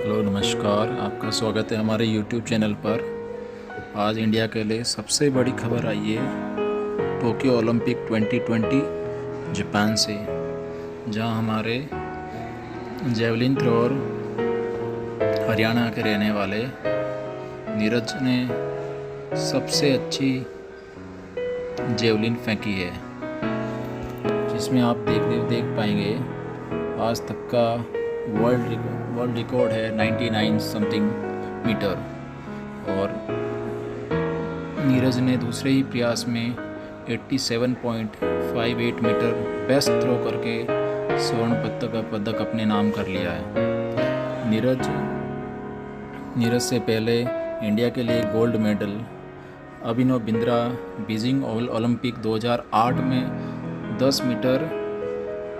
Hello नमस्कार, आपका स्वागत है हमारे YouTube चैनल पर। आज इंडिया के लिए सबसे बड़ी खबर आई है टोक्यो ओलंपिक 2020 जापान से, जहां हमारे जेवलिन थ्रोअर हरियाणा के रहने वाले नीरज ने सबसे अच्छी जेवलिन फेंकी है, जिसमें आप देख पाएंगे आज तक का वर्ल्ड रिकॉर्ड है 99 समथिंग मीटर। और नीरज ने दूसरे ही प्रयास में 87.58 मीटर बेस्ट थ्रो करके स्वर्ण पदक अपने नाम कर लिया है। नीरज से पहले इंडिया के लिए gold medal Abhinav Bindra Beijing Olympic 2008 में 10 मीटर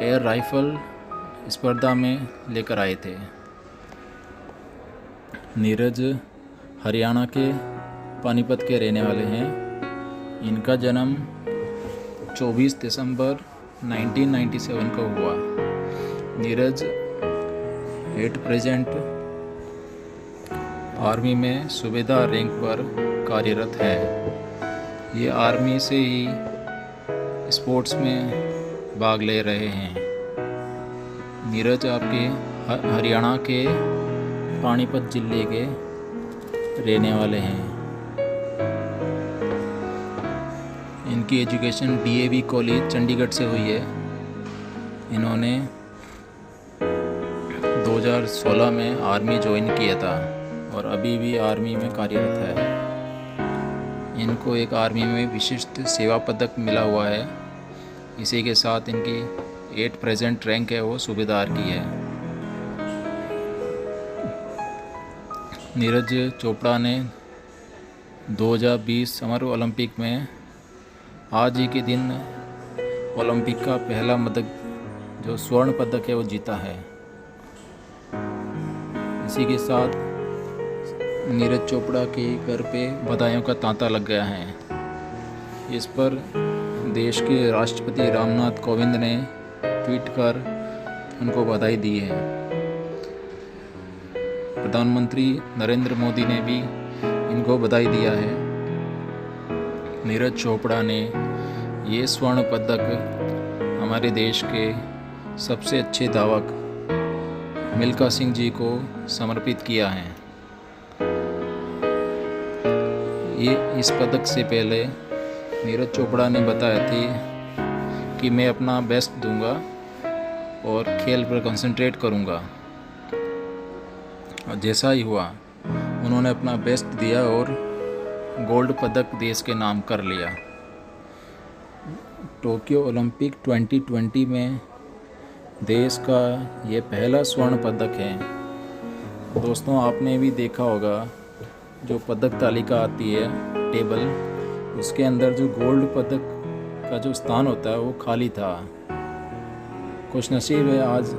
एयर राइफल स्पर्धा में लेकर आए थे। नीरज हरियाणा के पानीपत के रहने वाले हैं। इनका जन्म 24 दिसंबर 1997 को हुआ। नीरज एट प्रेजेंट आर्मी में सूबेदार रैंक पर कार्यरत है। ये आर्मी से ही स्पोर्ट्स में भाग ले रहे हैं। नीरज आपके हरियाणा के पानीपत जिले के रहने वाले हैं। इनकी एजुकेशन DAV कॉलेज चंडीगढ़ से हुई है। इन्होंने 2016 में आर्मी ज्वाइन किया था और अभी भी आर्मी में कार्यरत है। इनको एक आर्मी में विशिष्ट सेवा पदक मिला हुआ है। इसी के साथ इनकी 8 प्रेजेंट रैंक है वो सूबेदार की है। नीरज चोपड़ा ने 2020 समर ओलंपिक में आज ही के दिन ओलंपिक का पहला पदक जो स्वर्ण पदक है वो जीता है। इसी के साथ नीरज चोपड़ा के घर पे बधाइयों का तांता लग गया है। इस पर देश के राष्ट्रपति रामनाथ कोविंद ने ट्वीट कर उनको बधाई दी है। प्रधानमंत्री नरेंद्र मोदी ने भी इनको बधाई दिया है। नीरज चोपड़ा ने ये स्वर्ण पदक हमारे देश के सबसे अच्छे धावक मिल्खा सिंह जी को समर्पित किया है। ये इस पदक से पहले नीरज चोपड़ा ने बताया थी कि मैं अपना बेस्ट दूंगा और खेल पर कंसंट्रेट करूंगा, और जैसा ही हुआ उन्होंने अपना बेस्ट दिया और गोल्ड पदक देश के नाम कर लिया। टोक्यो ओलंपिक 2020 में देश का ये पहला स्वर्ण पदक है। दोस्तों, आपने भी देखा होगा जो पदक तालिका आती है टेबल, उसके अंदर जो गोल्ड पदक का जो स्थान होता है वो खाली था। खुश नसीब है आज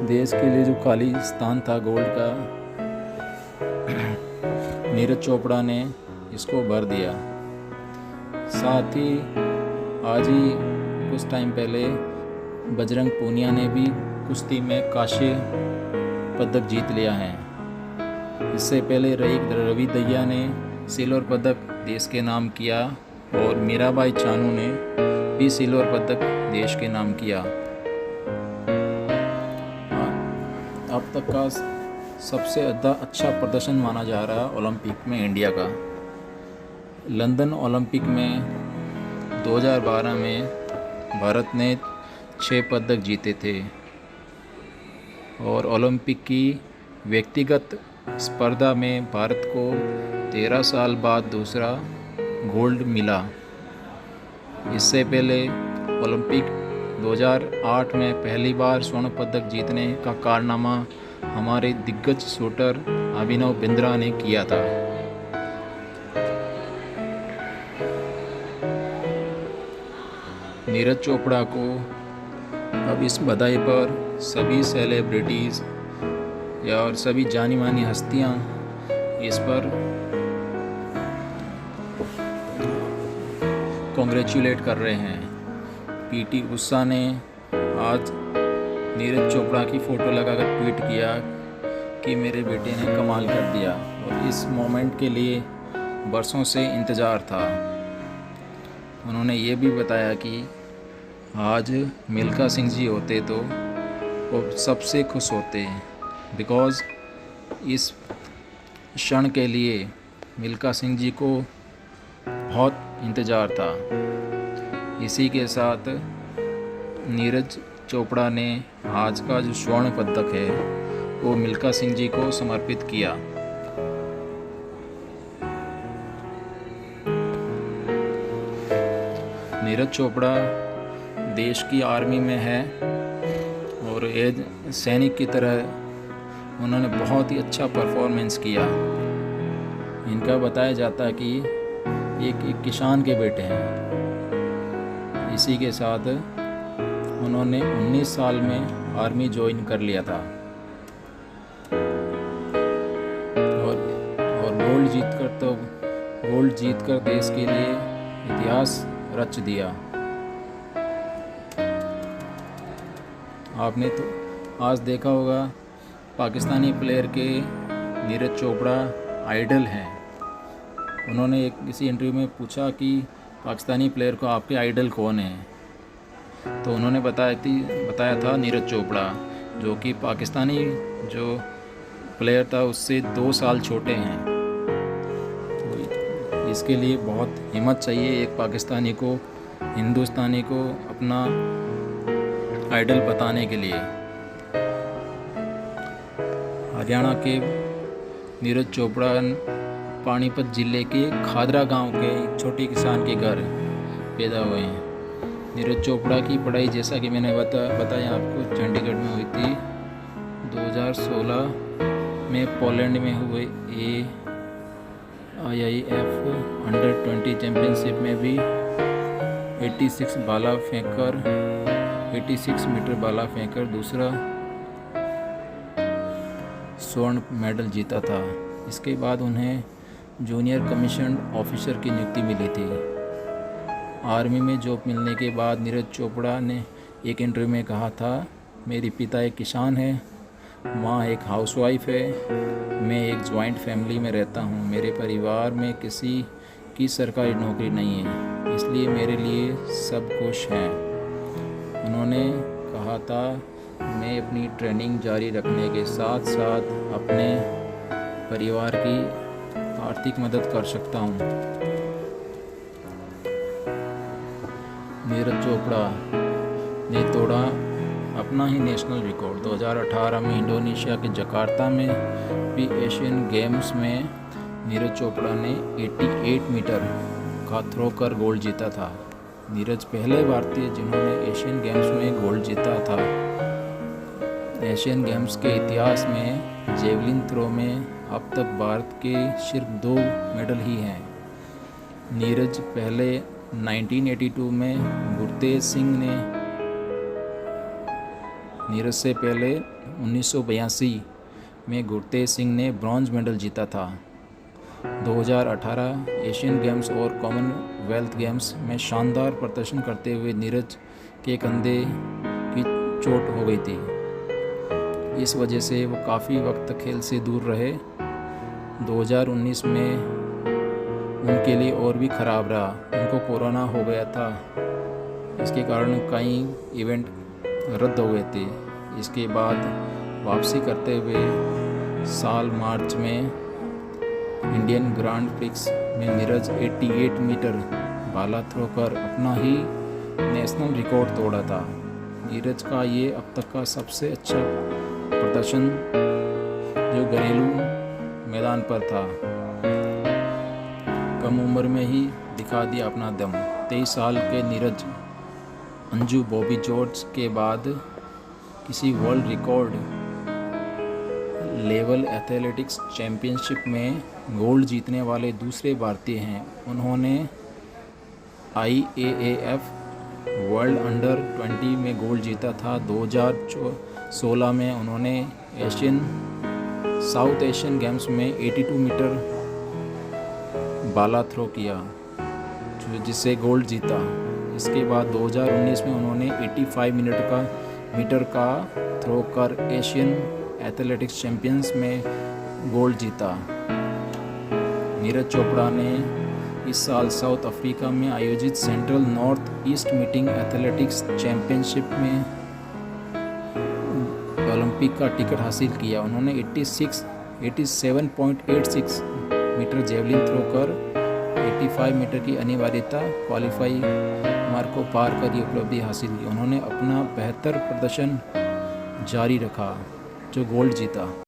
देश के लिए जो खाली स्थान था गोल्ड का, नीरज चोपड़ा ने इसको भर दिया। साथ ही आज ही कुछ टाइम पहले बजरंग पूनिया ने भी कुश्ती में कांस्य पदक जीत लिया है। इससे पहले रवि दहिया ने सिल्वर पदक देश के नाम किया और मीराबाई चानू ने भी सिल्वर पदक देश के नाम किया। अब तक का सबसे अच्छा प्रदर्शन माना जा रहा है ओलंपिक में इंडिया का। लंदन ओलंपिक में 2012 में भारत ने 6 पदक जीते थे और ओलंपिक की व्यक्तिगत स्पर्धा में भारत को 13 साल बाद दूसरा गोल्ड मिला। इससे पहले ओलंपिक 2008 में पहली बार स्वर्ण पदक जीतने का कारनामा हमारे दिग्गज शूटर अभिनव बिंद्रा ने किया था। नीरज चोपड़ा को अब इस बधाई पर सभी सेलिब्रिटीज़ या और सभी जानी मानी हस्तियां इस पर कॉन्ग्रेचुलेट कर रहे हैं। PT उषा ने आज नीरज चोपड़ा की फ़ोटो लगाकर ट्वीट किया कि मेरे बेटे ने कमाल कर दिया और इस मोमेंट के लिए बरसों से इंतज़ार था। उन्होंने ये भी बताया कि आज मिल्खा सिंह जी होते तो वो सबसे खुश होते, बिकॉज़ इस क्षण के लिए मिल्खा सिंह जी को बहुत इंतज़ार था। इसी के साथ नीरज चोपड़ा ने आज का जो स्वर्ण पदक है वो मिल्खा सिंह जी को समर्पित किया। नीरज चोपड़ा देश की आर्मी में है और एज सैनिक की तरह उन्होंने बहुत ही अच्छा परफॉर्मेंस किया। इनका बताया जाता है कि एक किसान के बेटे हैं। इसी के साथ उन्होंने 19 साल में आर्मी ज्वाइन कर लिया था और गोल्ड जीतकर देश के लिए इतिहास रच दिया। आपने तो आज देखा होगा पाकिस्तानी प्लेयर के नीरज चोपड़ा आइडल हैं। उन्होंने किसी इंटरव्यू में पूछा कि पाकिस्तानी प्लेयर को आपके आइडल कौन है, तो उन्होंने बताया था नीरज चोपड़ा, जो कि पाकिस्तानी जो प्लेयर था उससे 2 साल छोटे हैं। तो इसके लिए बहुत हिम्मत चाहिए एक पाकिस्तानी को हिंदुस्तानी को अपना आइडल बताने के लिए। हरियाणा के नीरज चोपड़ा पानीपत ज़िले के खादरा गांव के एक छोटे किसान के घर पैदा हुए हैं। नीरज चोपड़ा की पढ़ाई, जैसा कि मैंने बताया आपको, चंडीगढ़ में हुई थी। 2016 में पोलैंड में हुए AIIF अंडर-20 चैम्पियनशिप में भी 86 मीटर भाला फेंकर दूसरा स्वर्ण मेडल जीता था। इसके बाद उन्हें जूनियर कमीशन ऑफिसर की नियुक्ति मिली थी। आर्मी में जॉब मिलने के बाद नीरज चोपड़ा ने एक इंटरव्यू में कहा था, मेरे पिता एक किसान है, माँ एक हाउसवाइफ है, मैं एक जॉइंट फैमिली में रहता हूँ, मेरे परिवार में किसी की सरकारी नौकरी नहीं है, इसलिए मेरे लिए सब खुश हैं। उन्होंने कहा था, मैं अपनी ट्रेनिंग जारी रखने के साथ साथ अपने परिवार की आर्थिक मदद कर सकता हूँ। नीरज चोपड़ा ने तोड़ा अपना ही नेशनल रिकॉर्ड। 2018 में इंडोनेशिया के जकार्ता में भी एशियन गेम्स में नीरज चोपड़ा ने 88 मीटर का थ्रो कर गोल्ड जीता था। नीरज पहले भारतीय जिन्होंने एशियन गेम्स में गोल्ड जीता था। एशियन गेम्स के इतिहास में जेवलिन थ्रो में अब तक भारत के सिर्फ 2 मेडल ही हैं। नीरज पहले 1982 में गुरतेज सिंह ने नीरज से पहले 1982 में गुरतेज सिंह ने ब्रॉन्ज मेडल जीता था। 2018 एशियन गेम्स और कॉमनवेल्थ गेम्स में शानदार प्रदर्शन करते हुए नीरज के कंधे की चोट हो गई थी। इस वजह से वो काफ़ी वक्त तक खेल से दूर रहे। 2019 में उनके लिए और भी ख़राब रहा, उनको कोरोना हो गया था। इसके कारण कई इवेंट रद्द हो गए थे। इसके बाद वापसी करते हुए साल मार्च में इंडियन ग्रांड प्रिक्स में नीरज 88 मीटर भाला थ्रो कर अपना ही नेशनल रिकॉर्ड तोड़ा था। नीरज का ये अब तक का सबसे अच्छा प्रदर्शन जो घरेलू मैदान पर था। कम उम्र में ही दिखा दिया अपना दम। 23 साल के नीरज अंजू बॉबी जॉर्ज के बाद किसी world record level athletics championship में गोल्ड जीतने वाले दूसरे भारतीय हैं। उन्होंने IAAF वर्ल्ड अंडर 20 में गोल्ड जीता था। 2016 में उन्होंने साउथ एशियन गेम्स में 82 मीटर भाला थ्रो किया, जिससे गोल्ड जीता। इसके बाद 2019 में उन्होंने 85 मीटर का थ्रो कर एशियन एथलेटिक्स चैंपियंस में गोल्ड जीता। नीरज चोपड़ा ने इस साल साउथ अफ्रीका में आयोजित central north east meeting athletics championship में ओलंपिक का टिकट हासिल किया। उन्होंने 87.86 मीटर जेवलिन थ्रो कर 85 मीटर की अनिवार्यता क्वालिफाई मार्क को पार कर ये उपलब्धि हासिल की। उन्होंने अपना बेहतर प्रदर्शन जारी रखा जो गोल्ड जीता।